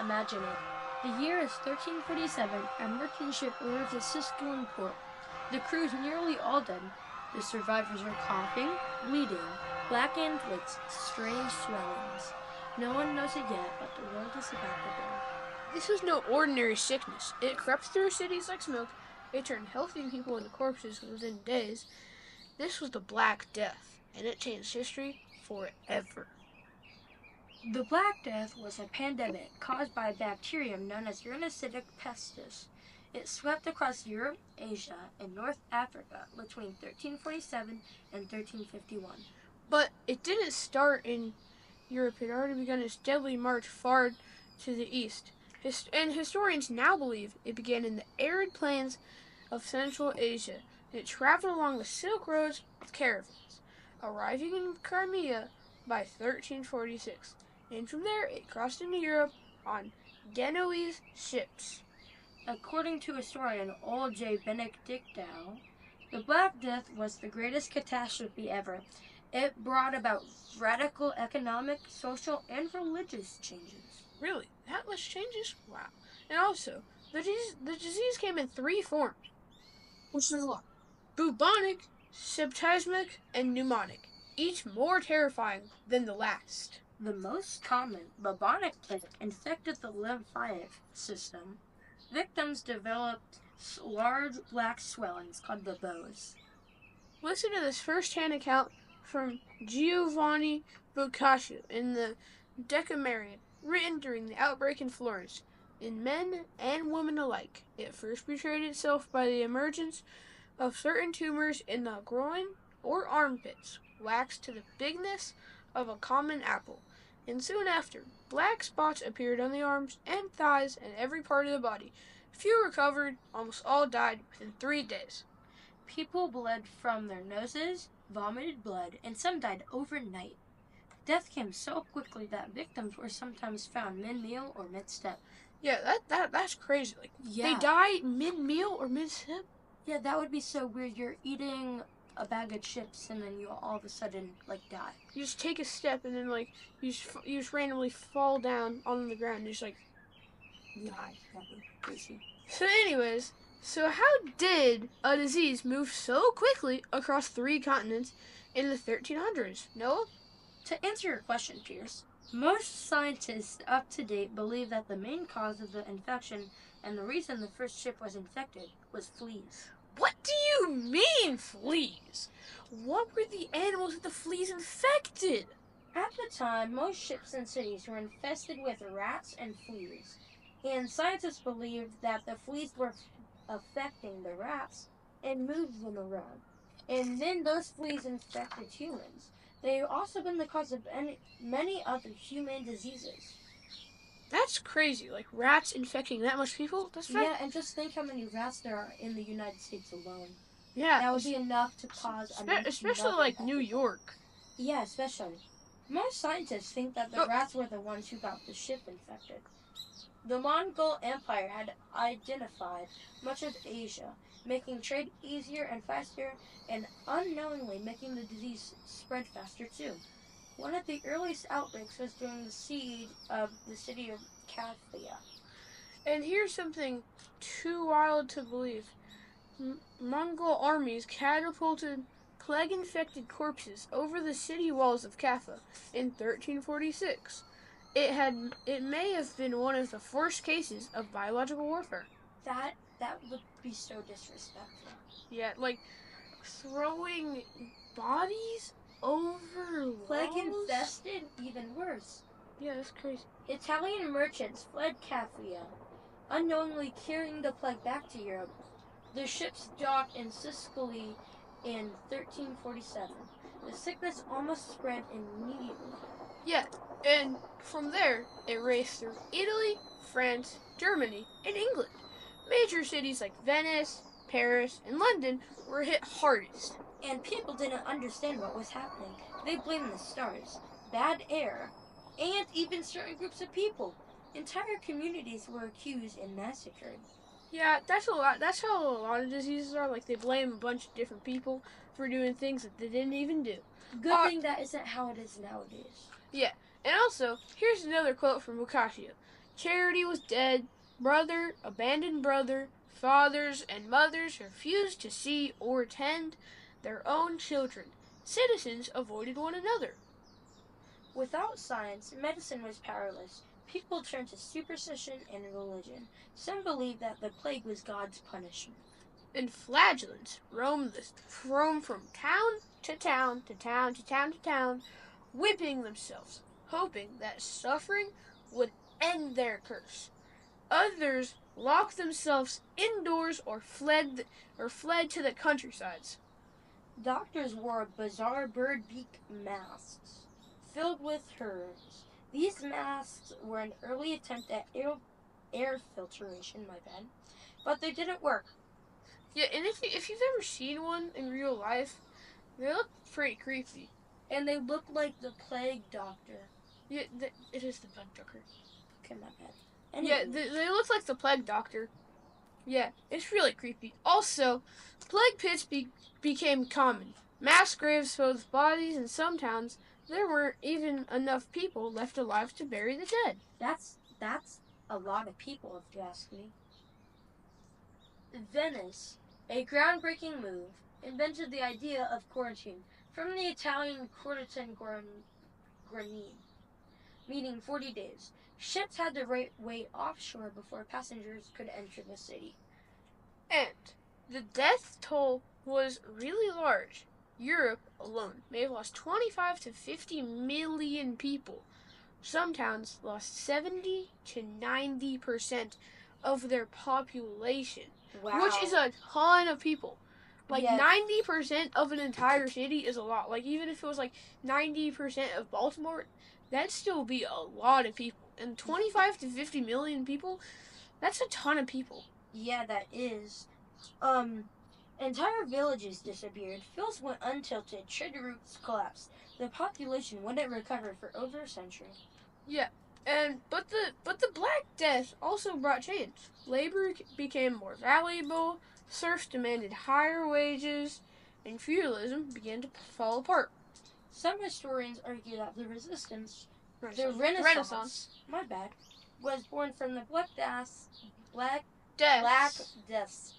Imagine it. The year is 1347. A merchant ship arrives at Siscoin port. The crew is nearly all dead. The survivors are coughing, bleeding, blackened with strange swellings. No one knows it yet, but the world is about to burn. This was no ordinary sickness. It crept through cities like smoke. It turned healthy people into corpses within days. This was the Black Death, and it changed history forever. The Black Death was a pandemic caused by a bacterium known as Uranocystis pestis. It swept across Europe, Asia, and North Africa between 1347 and 1351. But it didn't start in Europe. It had already begun its deadly march far to the east. And historians now believe it began in the arid plains of Central Asia. It traveled along the Silk Roads with caravans, arriving in Crimea by 1346. And from there, it crossed into Europe on Genoese ships. According to historian Old J. Benedictau, the Black Death was the greatest catastrophe ever. It brought about radical economic, social, and religious changes. Really? That much changes? Wow. And also, the disease came in three forms, which is a lot: bubonic, septicemic, and pneumonic, each more terrifying than the last. The most common bubonic plague infected the lymphatic system. Victims developed large black swellings called buboes. Listen to this first-hand account from Giovanni Boccaccio in the Decameron, written during the outbreak in Florence. In men and women alike, it first betrayed itself by the emergence of certain tumors in the groin or armpits, waxed to the bigness of a common apple, and soon after, black spots appeared on the arms and thighs and every part of the body. Few recovered, almost all died within 3 days. People bled from their noses, vomited blood, and some died overnight. Death came so quickly that victims were sometimes found mid-meal or mid-step. Yeah, that's crazy. Like, Yeah. They die mid-meal or mid-step? Yeah, that would be so weird. You're eating a bag of chips and then you all of a sudden, die. You just take a step and then, you just randomly fall down on the ground and just, die. That'd be crazy. So anyways, how did a disease move so quickly across 3 continents in the 1300s? Noah? To answer your question, Pierce, most scientists up to date believe that the main cause of the infection and the reason the first ship was infected was fleas. What do you mean, fleas? What were the animals that the fleas infected? At the time, most ships and cities were infested with rats and fleas, and scientists believed that the fleas were affecting the rats and moved them around. And then those fleas infected humans. They've also been the cause of many other human diseases. That's crazy. Rats infecting that much people? Yeah, and just think how many rats there are in the United States alone. Yeah. That would be enough to cause especially New York. Yeah, especially. Most scientists think that the rats were the ones who got the ship infected. The Mongol Empire had identified much of Asia, making trade easier and faster, and unknowingly making the disease spread faster too. One of the earliest outbreaks was during the siege of the city of Kathia. And here's something too wild to believe. Mongol armies catapulted plague-infected corpses over the city walls of Kaffa in 1346. It may have been one of the first cases of biological warfare. That would be so disrespectful. Yeah, throwing bodies over walls? Plague-infested? Even worse. Yeah, that's crazy. Italian merchants fled Kafia, unknowingly carrying the plague back to Europe. The ships docked in Sicily in 1347. The sickness almost spread immediately. Yeah, and from there, it raced through Italy, France, Germany, and England. Major cities like Venice, Paris, and London were hit hardest. And people didn't understand what was happening. They blamed the stars, bad air, and even certain groups of people. Entire communities were accused and massacred. Yeah, that's how a lot of diseases are. They blame a bunch of different people for doing things that they didn't even do. Good thing that isn't how it is nowadays. Yeah, and also, here's another quote from Boccaccio. Charity was dead. Abandoned brother, fathers and mothers refused to see or attend their own children. Citizens avoided one another. Without science, medicine was powerless. People turned to superstition and religion. Some believed that the plague was God's punishment. And flagellants roamed from town to town to town to town to town, whipping themselves, hoping that suffering would end their curse. Others locked themselves indoors or fled to the countrysides. Doctors wore bizarre bird beak masks filled with herbs. These masks were an early attempt at air filtration, but they didn't work. Yeah, and if you've ever seen one in real life, they look pretty creepy. And they look like the plague doctor. Yeah, it is the plague doctor. Okay, my bad. Yeah, they look like the plague doctor. Yeah, it's really creepy. Also, plague pits became common. Mass graves filled with bodies. In some towns, there weren't even enough people left alive to bury the dead. That's a lot of people, if you ask me. Venice, a groundbreaking move, invented the idea of quarantine from the Italian quarantine, meaning 40 days. Ships had to wait offshore before passengers could enter the city. And the death toll was really large. Europe alone may have lost 25 to 50 million people. Some towns lost 70 to 90% of their population, Wow. which is a ton of people. Like, Yes. 90% of an entire city is a lot. Like, even if it was like 90% of Baltimore, that'd still be a lot of people. And 25 to 50 million people, that's a ton of people. Yeah, that is. Entire villages disappeared. Fields went untilted. Trade routes collapsed. The population wouldn't recover for over a century. Yeah, but the Black Death also brought change. Labor became more valuable. Serfs demanded higher wages, and feudalism began to fall apart. Some historians argue that the Renaissance, was born from the Black Death's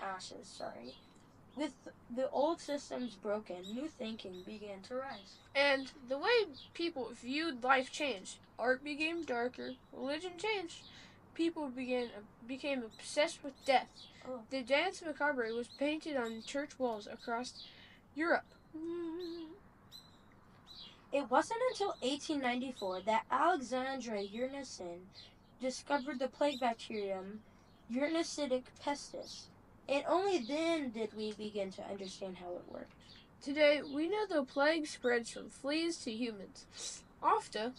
ashes. With the old systems broken, new thinking began to rise. And the way people viewed life changed. Art became darker. Religion changed. People became obsessed with death. Oh. The Dance Macabre was painted on church walls across Europe. It wasn't until 1894 that Alexandre Yersin discovered the plague bacterium Yersinia pestis. And only then did we begin to understand how it worked. Today, we know the plague spreads from fleas to humans, often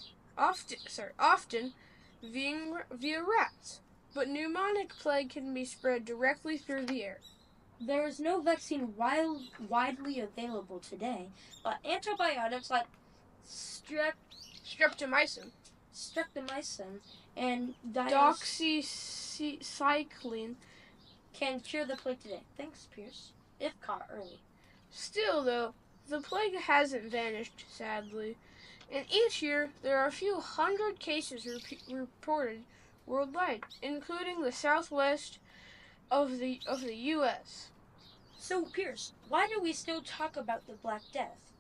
via rats. But pneumonic plague can be spread directly through the air. There is no vaccine widely available today, but antibiotics like streptomycin, and doxycycline can cure the plague today. Thanks, Pierce. If caught early. Still, though, the plague hasn't vanished, sadly. And each year, there are a few hundred cases reported worldwide, including the southwest of the U.S. So, Pierce, why do we still talk about the Black Death?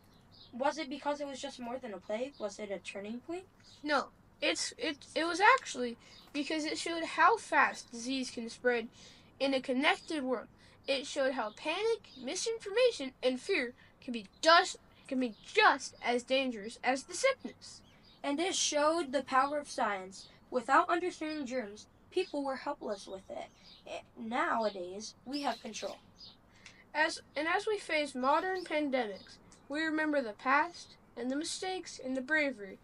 Was it because it was just more than a plague? Was it a turning point? No, it was actually because it showed how fast disease can spread in a connected world. It showed how panic, misinformation, and fear can be just as dangerous as the sickness. And it showed the power of science. Without understanding germs, people were helpless with it. Nowadays, we have control. As we face modern pandemics, we remember the past and the mistakes and the bravery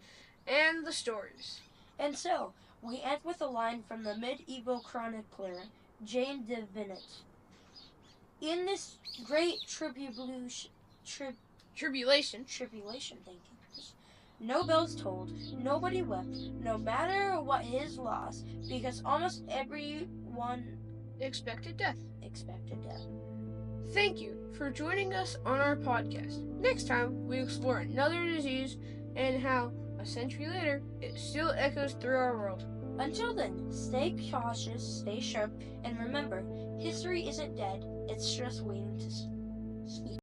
and the stories. And so, we end with a line from the medieval chronicler Jane de Venette. In this great tribulation, thank you. No bells tolled, nobody wept, no matter what his loss, because almost everyone expected death. Thank you for joining us on our podcast. Next time, we explore another disease and how, a century later, it still echoes through our world. Until then, stay cautious, stay sharp, and remember, history isn't dead, it's just waiting to speak.